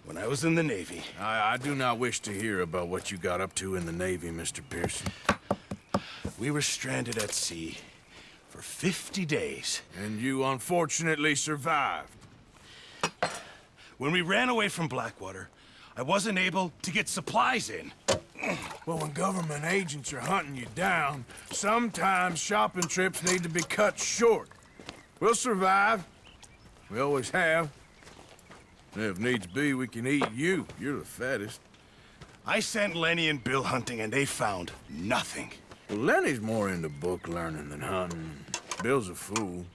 when I was in the Navy. I do not wish to hear about what you got up to in the Navy, Mr. Pearson. We were stranded at sea for 50 days. And you unfortunately survived. When we ran away from Blackwater, I wasn't able to get supplies in. Well, when government agents are hunting you down, sometimes shopping trips need to be cut short. We'll survive. We always have. And if needs be, we can eat you. You're the fattest. I sent Lenny and Bill hunting, and they found nothing. Well, Lenny's more into book learning than hunting. Bill's a fool.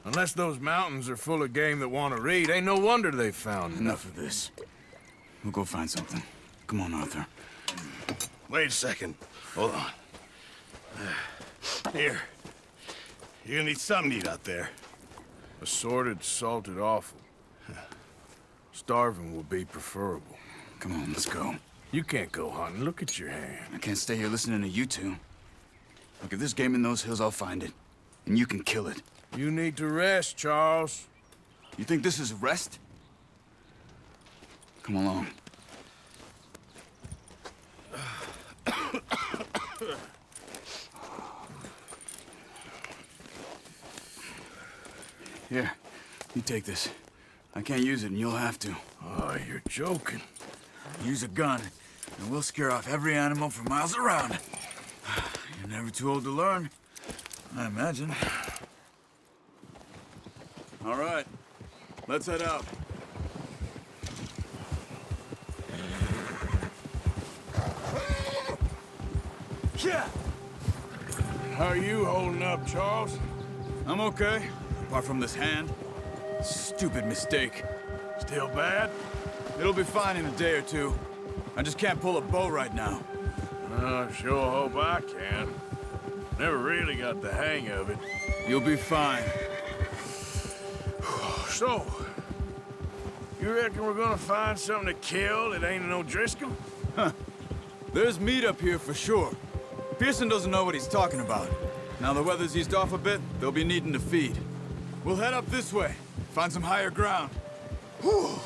Unless those mountains are full of game that want to read, ain't no wonder they found Enough of this. We'll go find something. Come on, Arthur. Wait a second. Hold on. Here. You're gonna need something to eat out there. Assorted, salted offal. Starving will be preferable. Come on, let's go. You can't go hunting. Look at your hand. I can't stay here listening to you two. Look, if there's game in those hills, I'll find it. And you can kill it. You need to rest, Charles. You think this is rest? Come along. Here, you take this. I can't use it, and you'll have to. Oh, you're joking. Use a gun, and we'll scare off every animal for miles around. You're never too old to learn, I imagine. All right, let's head out. Yeah. How are you holding up, Charles? I'm okay, apart from this hand. Stupid mistake. Still bad? It'll be fine in a day or two. I just can't pull a bow right now. I sure hope I can. Never really got the hang of it. You'll be fine. So, you reckon we're gonna find something to kill that ain't no Driscoll? There's meat up here for sure. Pearson doesn't know what he's talking about. Now the weather's eased off a bit, they'll be needing to feed. We'll head up this way, find some higher ground. Whew.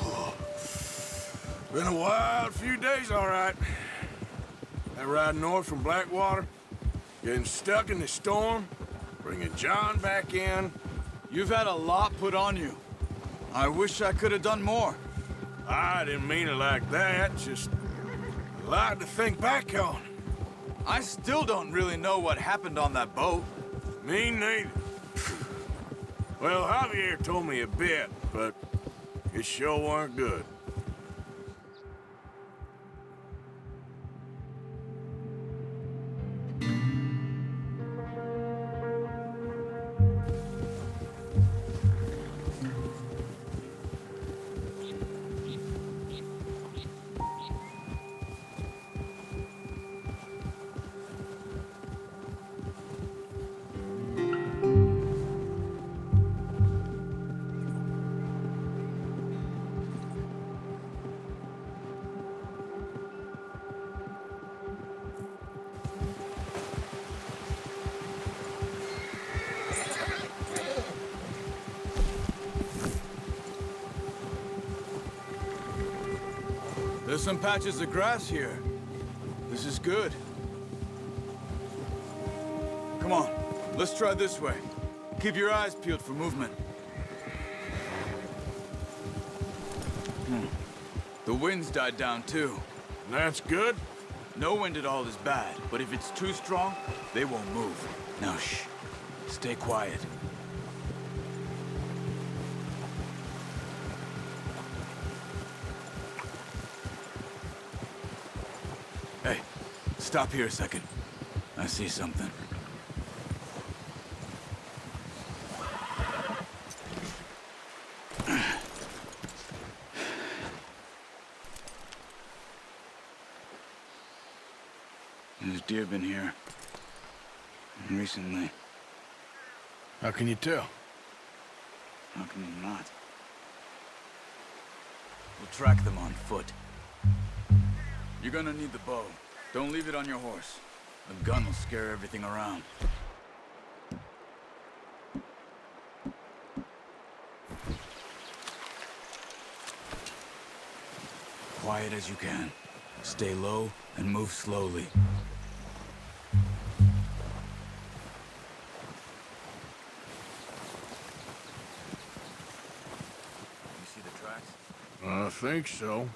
Been a wild few days, all right. That ride north from Blackwater, getting stuck in the storm, bringing John back in. You've had a lot put on you. I wish I could have done more. I didn't mean it like that, just a lot to think back on. I still don't really know what happened on that boat. Me neither. Well, Javier told me a bit, but it sure weren't good. There's some patches of grass here. This is good. Come on, let's try this way. Keep your eyes peeled for movement. The wind's died down too. That's good. No wind at all is bad, but if it's too strong, they won't move. Now shh, stay quiet. Hey, stop here a second. I see something. There's deer been here. Recently. How can you tell? How can you not? We'll track them on foot. You're gonna need the bow. Don't leave it on your horse. The gun will scare everything around. quiet as you can. Stay low and move slowly. You see the tracks? I think so.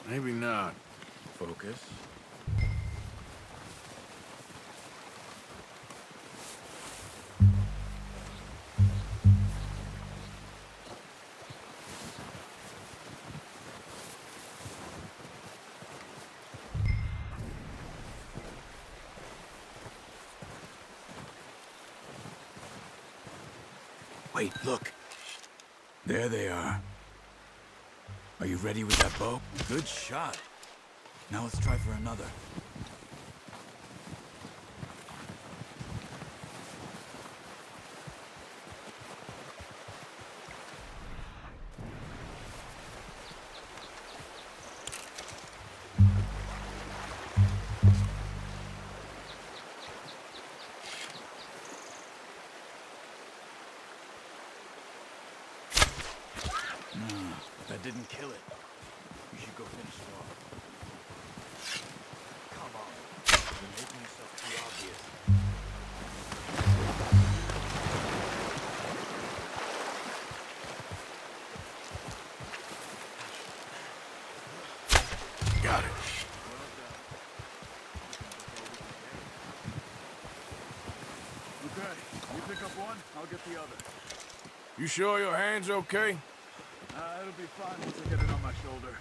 Maybe not. Focus. Wait, look. There they are. Are you ready with that bow? Good shot. Now let's try for another. That didn't kill it. You should go finish it off. Come on. You're making yourself too obvious. Got it. Okay, you pick up one, I'll get the other. You sure your hand's okay? It'll be fine once I get it on my shoulder.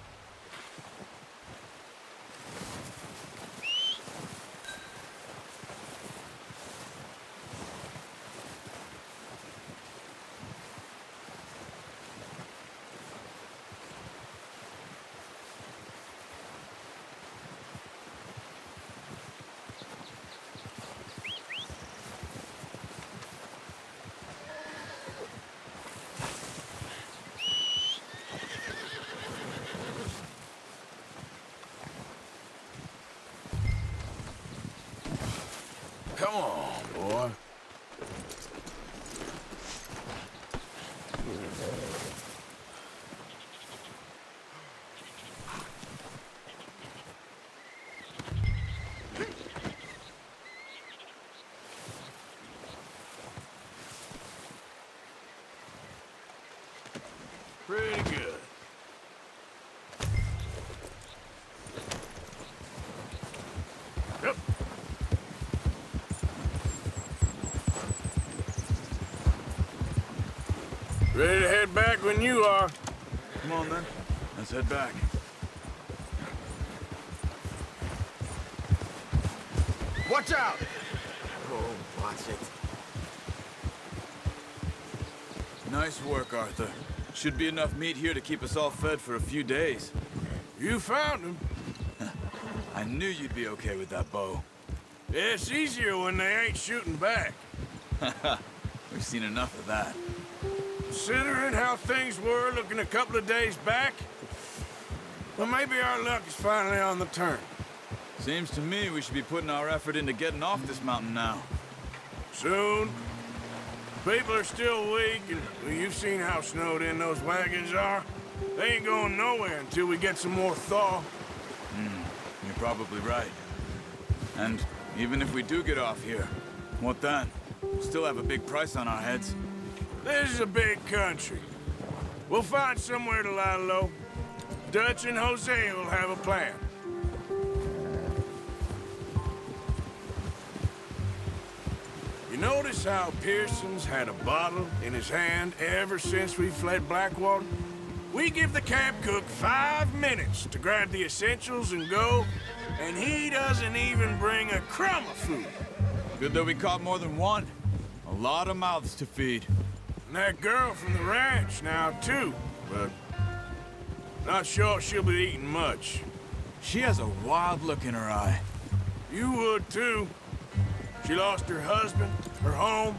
Come on, boy. Pretty good. Yep. Ready to head back when you are. Come on then, let's head back. Watch out! Oh, watch it. Nice work, Arthur. Should be enough meat here to keep us all fed for a few days. You found him. I knew you'd be okay with that bow. It's easier when they ain't shooting back. We've seen enough of that. Considering how things were looking a couple of days back, well, maybe our luck is finally on the turn. Seems to me we should be putting our effort into getting off this mountain now. Soon. People are still weak, and well, you've seen how snowed in those wagons are. They ain't going nowhere until we get some more thaw. You're probably right. And even if we do get off here, what then? We'll still have a big price on our heads. This is a big country. We'll find somewhere to lie low. Dutch and Jose will have a plan. You notice how Pearson's had a bottle in his hand ever since we fled Blackwater? We give the camp cook 5 minutes to grab the essentials and go, and he doesn't even bring a crumb of food. Good that we caught more than one. A lot of mouths to feed. And that girl from the ranch now, too, but not sure she'll be eating much. She has a wild look in her eye. You would, too. She lost her husband, her home,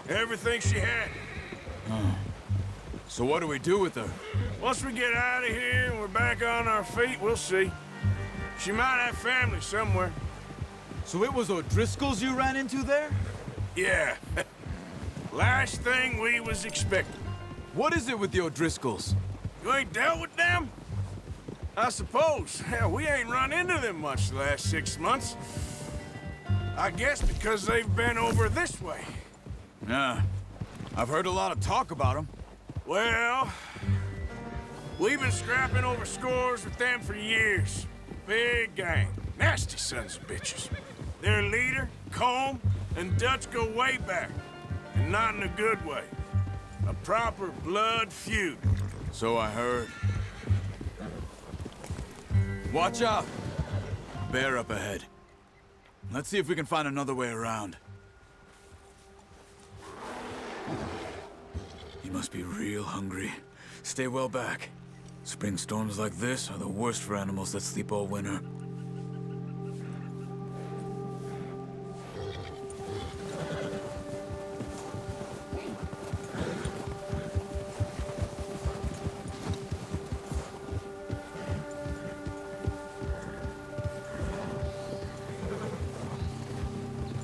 everything she had. So what do we do with her? Once we get out of here and we're back on our feet, we'll see. She might have family somewhere. So it was O'Driscoll's you ran into there? Yeah. Last thing we was expecting. What is it with the O'Driscolls? You ain't dealt with them? I suppose. Hell, we ain't run into them much the last 6 months. I guess because they've been over this way. Yeah. I've heard a lot of talk about them. Well, we've been scrapping over scores with them for years. Big gang. Nasty sons of bitches. Their leader, Combe, and Dutch go way back. And not in a good way. A proper blood feud. So I heard. Watch out! Bear up ahead. Let's see if we can find another way around. You must be real hungry. Stay well back. Spring storms like this are the worst for animals that sleep all winter.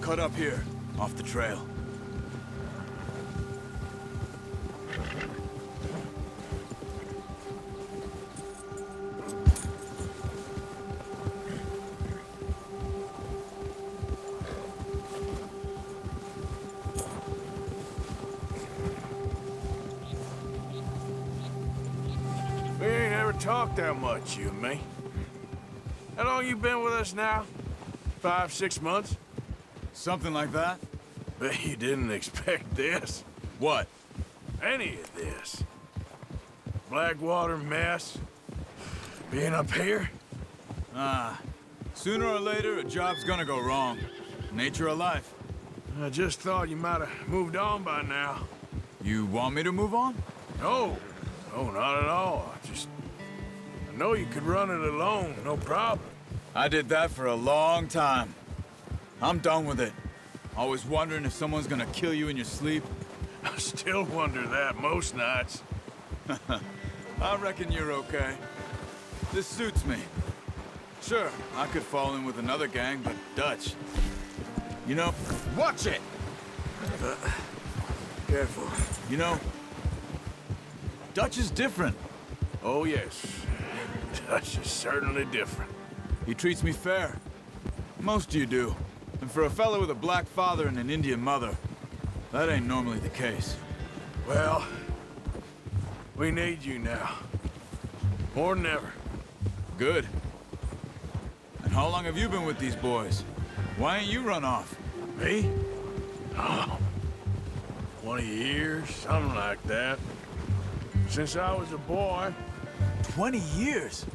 Cut up here, off the trail. We ain't ever talked that much, you and me. How long you been with us now? 5, 6 months? Something like that? Bet you didn't expect this. What? Any of this. Blackwater mess. Being up here? Sooner or later, a job's gonna go wrong. Nature of life. I just thought you might have moved on by now. You want me to move on? No. No, not at all. I know you could run it alone, no problem. I did that for a long time. I'm done with it. Always wondering if someone's gonna kill you in your sleep. I still wonder that most nights. I reckon you're okay. This suits me. Sure, I could fall in with another gang, but Dutch. You know, watch it! Careful. You know, Dutch is different. Oh, yes. Dutch is certainly different. He treats me fair. Most of you do. And for a fellow with a black father and an Indian mother, that ain't normally the case. Well, we need you now. More than ever. Good. And how long have you been with these boys? Why ain't you run off? Me? Oh, 20 years, something like that. Since I was a boy. 20 years?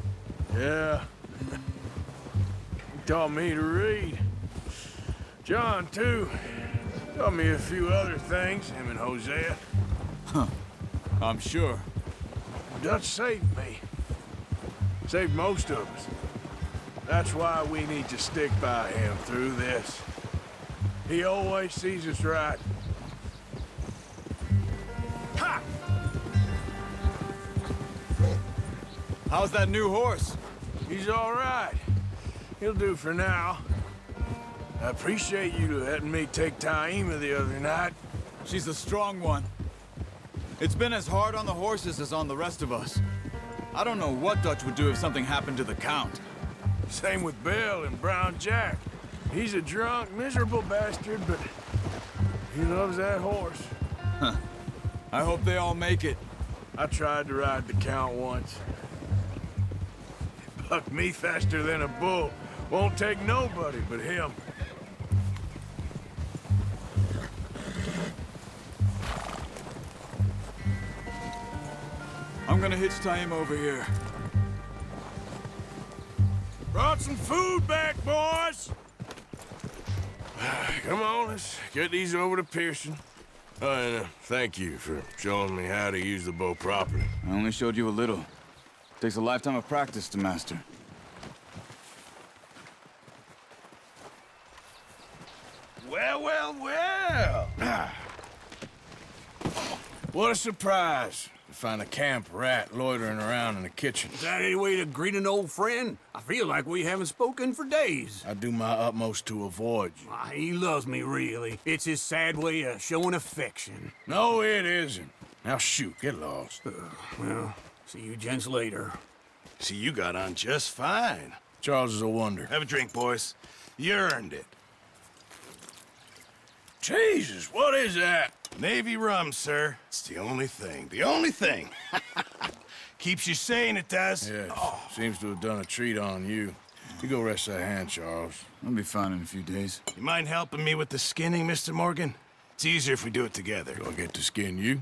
Yeah. He taught me to read. John, too. Taught me a few other things, him and Hosea. Huh. I'm sure. Dutch saved me. Saved most of us. That's why we need to stick by him through this. He always sees us right. Ha! How's that new horse? He's all right. He'll do for now. I appreciate you letting me take Taima the other night. She's a strong one. It's been as hard on the horses as on the rest of us. I don't know what Dutch would do if something happened to the Count. Same with Bill and Brown Jack. He's a drunk, miserable bastard, but he loves that horse. Huh. I hope they all make it. I tried to ride the Count once. He bucked me faster than a bull. Won't take nobody but him. I'm gonna hitch Taima over here. Brought some food back, boys! Come on, let's get these over to Pearson. And thank you for showing me how to use the bow properly. I only showed you a little. Takes a lifetime of practice to master. Well, well, well! What a surprise to find a camp rat loitering around in the kitchen. Is that any way to greet an old friend? I feel like we haven't spoken for days. I do my utmost to avoid you. He loves me, really. It's his sad way of showing affection. No, it isn't. Now shoot, get lost. Well, see you gents later. See, you got on just fine. Charles is a wonder. Have a drink, boys. You earned it. Jesus, what is that? Navy rum, sir. It's the only thing. The only thing. Keeps you sane, it does. Yes, seems to have done a treat on you. You go rest that hand, Charles. I'll be fine in a few days. You mind helping me with the skinning, Mr. Morgan? It's easier if we do it together. Do I get to skin you?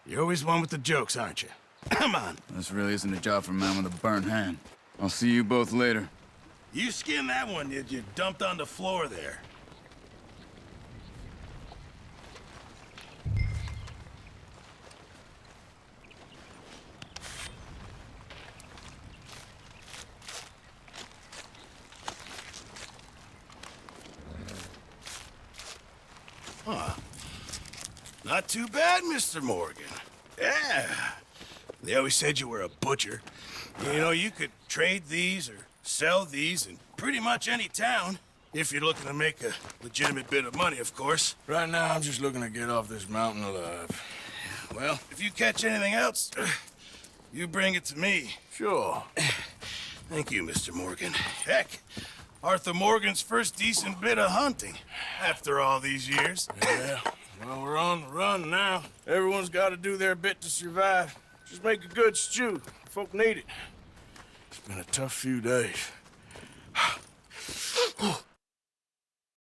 You're always one with the jokes, aren't you? Come on. This really isn't a job for a man with a burnt hand. I'll see you both later. You skinned that one you dumped on the floor there. Huh. Not too bad, Mr. Morgan. Yeah. They always said you were a butcher. You know, you could trade these or sell these in pretty much any town. If you're looking to make a legitimate bit of money, of course. Right now, I'm just looking to get off this mountain alive. Well, if you catch anything else, you bring it to me. Sure. Thank you, Mr. Morgan. Heck, Arthur Morgan's first decent bit of hunting after all these years. Yeah, well, we're on the run now. Everyone's got to do their bit to survive. Just make a good stew. Folk need it. It's been a tough few days.